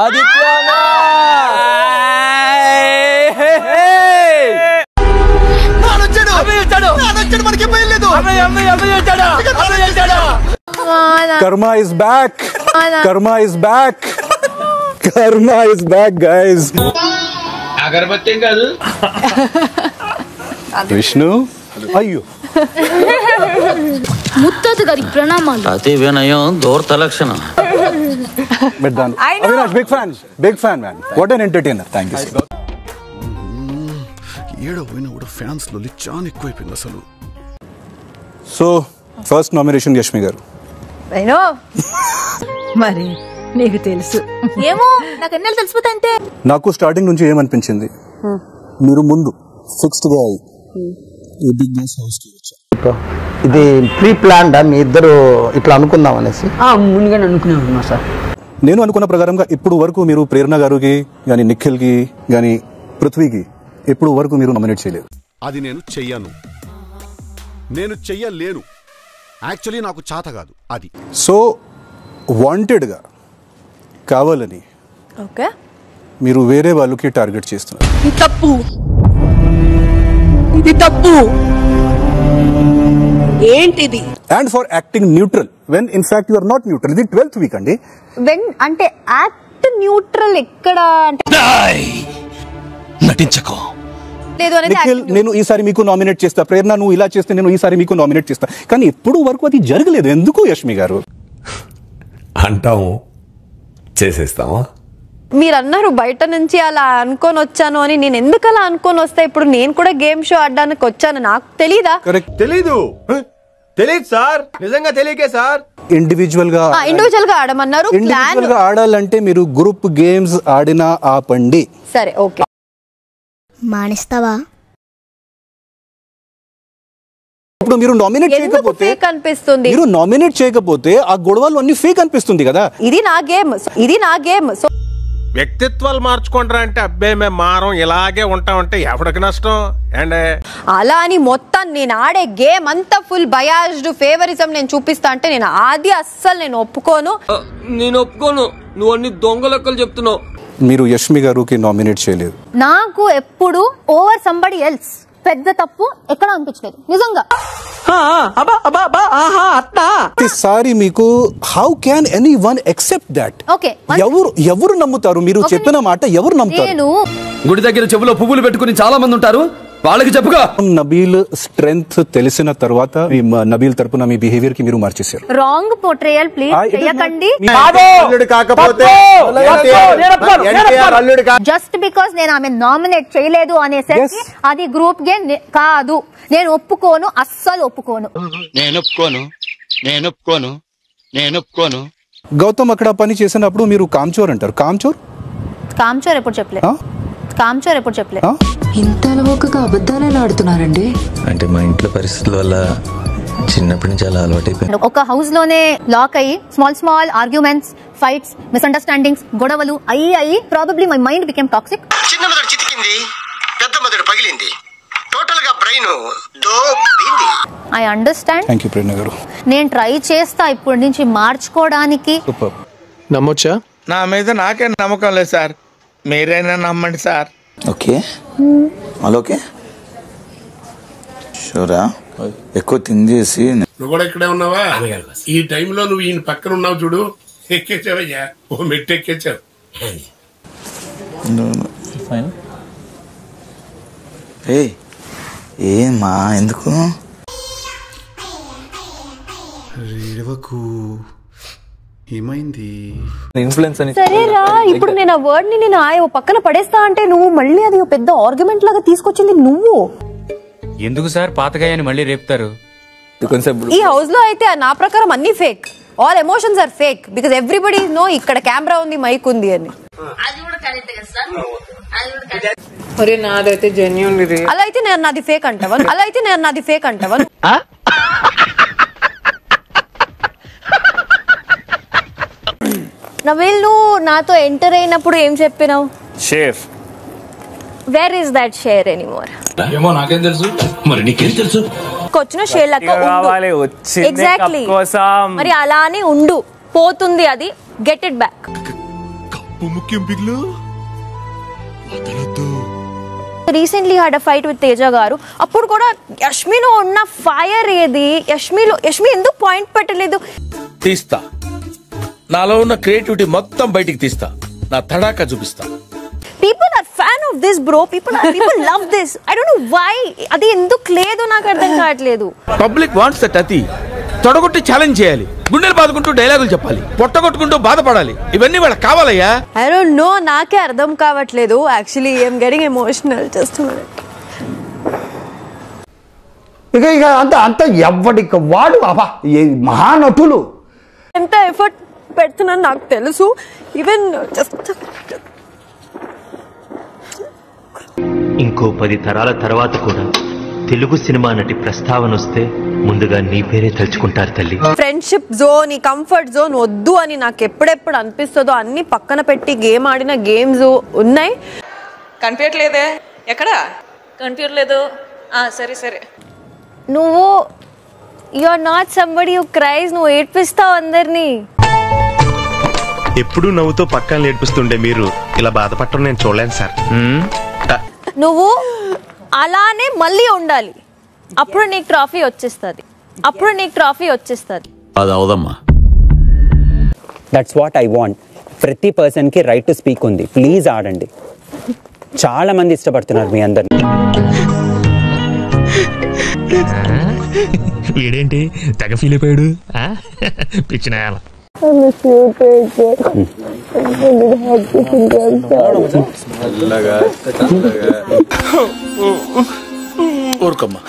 ఆదిత్యనా Karma is back. Karma is back. Karma is back, guys. అగరబత్తి కాదు విష్ణు అయ్యో ముత్తాత గారికి ప్రణామాలు. అతి వినయం దూరత లక్షణం. Avinash big fan man. What an entertainer. Thank you. ఏడో పోయినా కూడా ఫ్యాన్స్ లో చాలా ఎక్కువైపోయింది అసలు. సో ఫస్ట్ నామినేషన్ యష్మి గారు. మరి నీకు తెలుసు ఏమో నాకు ఎన్నెళ్ళు తెలిసిపోతా అంతే. నాకు స్టార్టింగ్ నుంచి ఏమనిపించింది, మీరు ముందు ఫిక్స్డ్ గా ఈ బిగ్ బాస్ హౌస్ కి వచ్చారు. ఇది ప్రీ ప్లాన్డ్ మీ ఇద్దరు ఇట్లా అనుకుందాం అనేసి ముందుగానే అనుకున్నాను సార్. నేను అనుకున్న ప్రకారంగా ఇప్పుడు వరకు మీరు ప్రేరణ గారికి గానీ నిఖిల్ కి గానీ పృథ్వీకి ఇప్పుడు వరకు మీరు నామినేట్ చేయలేదు. అది నేను చెయ్యను, నేను చెయ్యలేను. యాక్చువల్లీ నాకు చేత కాదు అది. సో వాంటెడ్ గా కావాలని ఓకే మీరు వేరే వాళ్ళకి టార్గెట్ చేస్తున్నారు. ఇది తప్పు, ఇది తప్పు. ఏంటిది? And for acting neutral when in fact you are not neutral. ఇది 12th వీక్ అండి. వెన్ అంటే యాక్ట్ న్యూట్రల్ ఎక్కడ అంటే నటించకో లేదు అనేది. నిఖిల్ నేను ఈసారి మీకు నామినేట్ చేస్తా, ప్రేరణ నువ్వు ఇలా చేస్తే నేను ఈసారి మీకు నామినేట్ చేస్తా, కానీ ఎప్పుడు వరకు అది జరగలేదు. ఎందుకు యష్మి గారు? అంటాము చేసేస్తామా? మీరు అన్నారు బయట నుంచి అలా అనుకొని వచ్చాను అని. నేను ఎందుకు అలా అనుకొని వస్తా? ఇప్పుడు నేను కూడా గేమ్ షో ఆడడానికి వచ్చాను, నాకు తెలీదా? కరెక్ట్. తెలీదు సార్, నిజంగా తెలియకే సార్. ఇండివిజువల్ గా ఆడమన్నారు. ఇండివిజువల్ గా ఆడాలంటే మీరు గ్రూప్ గేమ్స్ ఆడినా ఆపండి. సరే ఓకే. మానేస్తావా? ఇప్పుడు మీరు నామినేట్ చేయకపోతే కనిపిస్తుంది, మీరు నామినేట్ చేయకపోతే ఆ గొడవలు అన్ని ఫేక్ అనిపిస్తుంది కదా. ఇది నా గేమ్. సో వ్యక్తిత్వాలు మార్చుకుంటారా అంటే అబ్బే మేము మారం ఇలాగే ఉంటామంటే ఎవరికి నష్టం అండ్ అలా అని మొత్తం నేను ఆడే గేమ్ అంతా ఫుల్ బయాస్డ్ ఫేవరిజం నేను చూపిస్తా అంటే నేను అది అస్సలు నేను ఒప్పుకోను. నువ్వు అన్ని దొంగ లెక్కలు చెప్తున్నావు. మీరు యష్మి గారికి నామినేట్ చేయలేదు. నాకు ఎప్పుడు ఓవర్ సంబడి ఎల్స్ పెద్ద తప్పు ఎక్కడ అనిపించలేదు నిజంగా. ప్రతిసారి మీకు how can any one except that? Okay ఎవరు నమ్ముతారు? మీరు చెప్పిన మాట ఎవరు నమ్ముతారు? గుడి దగ్గర చెవులో పువ్వులు పెట్టుకుని చాలా మంది ఉంటారు, వాళ్ళకి చెప్పుగా. నబీల్ స్ట్రెంగ్త్ తెలిసిన తర్వాత నబీల్ తరపున మీ బిహేవియర్ కి మీరు మార్చేశారు. రాంగ్ పోర్ట్రేయల్ ప్లీజ్ చేయకండి. జస్ట్ బికాస్ నేను ఆమె నామినేట్ చేయలేదు అనేసరికి అది గ్రూప్ గేమ్ కాదు. నేను ఒప్పుకోను, అస్సలు ఒప్పుకోను. గౌతమ్ అక్కడ పని చేసినప్పుడు మీరు కామ్చోర్ అంటారు. కామ్చోర్ ఎప్పుడు చెప్పలేదు. ఇంత అలవోకగా అబద్ధాలు ఆడుతున్నారండి. అంటే మా ఇంట్లో పరిస్థితుల వల్ల చిన్నప్పటి నుంచి అలా అలవాటైపోయింది. ఒక హౌస్ లోనే లాక్ అయ్యి స్మాల్ ఆర్గ్యుమెంట్స్, ఫైట్స్, మిస్అండర్స్టాండింగ్స్, గొడవలు అయ్యి probably my mind became toxic. చిన్న మెదడు చితికింది, పెద్ద మెదడు పగిలింది, టోటల్ గా బ్రెయిన్ దోబింది. I understand. Thank you Prerana garu. నేను ట్రై చేస్తా ఇప్పటి నుంచి మార్చుకోవడానికి. నమ్మొచ్చా? నా మీద నాకే నమ్మకం లేదు సార్, మీరైనా నమ్మండి సార్. Okay okay షూరా. ఎక్కువ తిందేసి నువ్వు కూడా ఇక్కడే ఉన్నావా? ఈ టైంలో నువ్వు ఈయన పక్కన ఉన్నావు చూడు, ఎక్కేసావయ్యా, ఓ మెట్టు ఎక్కేసావు. ఏమా ఎందుకు ఏమైంది? ఇన్ఫ్లుయెన్స్ అని సరేరా, ఇప్పుడు నేను ఆ వర్డ్ ని నేను పక్కన పడేస్తా అంటే నువ్వు మళ్ళీ అది పెద్ద ఆర్గ్యుమెంట్ లాగా తీసుకొచ్చింది నువ్వు. ఎందుకు సార్ పాతగాయని మళ్ళీ రేపుతారు? ఈ హౌస్ లో అయితే నా ప్రకారం అన్ని fake. All emotions are fake because everybody know ఇక్కడ కెమెరా ఉంది, మైక్ ఉంది అని. నాదైతే జెన్యూన్. అలా అయితే నేను నాది ఫేక్ అంటావా? నవీల్ నువ్వు నాతో ఎంటర్ అయినప్పుడు ఏం చెప్పినావు? Chef. Where is that share anymore? ఏమో నాకేం తెలుసు, మరి నీకేం తెలుసు? వచ్చిన షేర్ లెక్క ఎగ్జాక్ట్లీ. మరి అలానే ఉండు, పోతుంది అది, గెట్ ఇట్ బ్యాక్. డబ్బు ముఖ్యం బిగ్లు. Recently had a fight with Teja garu. అప్పుడు కూడా యష్మిలో ఉన్న ఫైర్ ఏది? యష్మి ఎందుకు పాయింట్ పెట్టలేదు? తీస్తా, నాలో ఉన్న క్రియేటివిటీ మొత్తం బయటికి తీస్తా, నా తడాకా చూపిస్తా. People are fan of this, bro. People love this. I don't know why. అది ఎందుకు లేదు నాకు అర్థం కావట్లేదు. Public wants that. అతి తొడగొట్టి ఛాలెంజ్ చేయాలి, గుండెలు బాదుకుంటూ డైలాగులు చెప్పాలి, పొట్టగొట్టుకుంటూ బాధపడాలి. ఇవన్నీ వాళ్ళకి కావాలయ్యా. I don't know, నాకే అర్థం కావట్లేదు. Actually, I am getting emotional. Just a minute. ఇక అంత ఎవ్వడికి వాడు అబ్బా మహానటులు ఎంత ఎఫర్ట్ పెడుతున్నా నాకు తెలుసు. ఈవెన్ జస్ట్ ఇంకో 10 తరాల తర్వాత కూడా తెలుగు సినిమా నటి ప్రస్తావన వస్తే ముందుగా నీ పేరే తలుచుకుంటారు తల్లి. ఫ్రెండ్షిప్ జోన్, ఈ కంఫర్ట్ జోన్ వద్దు అని నాకు ఎప్పుడెప్పుడు అనిపిస్తుందో అన్ని పక్కన పెట్టి గేమ్ ఆడిన గేమ్స్ ఉన్నాయి. కనిపించట్లేదే? ఎక్కడ కనిపించట్లేదు? సరే సరే. నువ్వు you are not somebody who cries. నువ్వు ఏడ్పిస్తావు అందరినీ. ఎప్పుడు నవ్వుతో పక్కన ఏడ్పిస్తుండే మీరు ఇలా బాధపడటం నేను చూడలేను సార్. నువ్వు అలానే మళ్ళీ ఉండాలి, అప్పుడు నీకు ట్రాఫీ వచ్చేస్తుంది. అది అవదమ్మా. That's what I want. ప్రతి పర్సన్ కి రైట్ టు స్పీక్ ఉంది. ప్లీజ్ ఆడండి. చాలా మంది ఇష్టపడుతున్నారు మీ అందరిని. వీడేంటి తెగ ఫీల్ అయిపోయాడు? పిచ్చిన ఊరుకోమ్మా,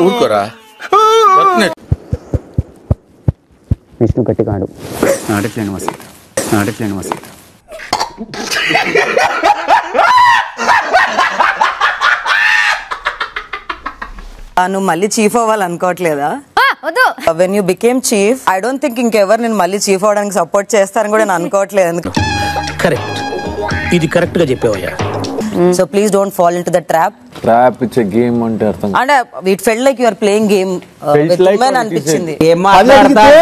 ఊరుకోరా. విష్ణు గట్టిగాడు. ఆడట్లేను వస్తుంది. నువ్వు మళ్ళీ చీఫ్ అవ్వాలనుకోవట్లేదా? When you became chief, I don't think ఇంకెవరు నేను మళ్ళీ చీఫ్ అవడానికి సపోర్ట్ చేస్తారని కూడా నేను అనుకోవట్లేదు. కరెక్ట్, ఇది కరెక్ట్ గా చెప్పావయ్యా. So please don't fall into the trap. It's a game అంటే అర్థం. అంటే it felt like you are playing game with women అనిపించింది. ఏం మాట్లాడతారు?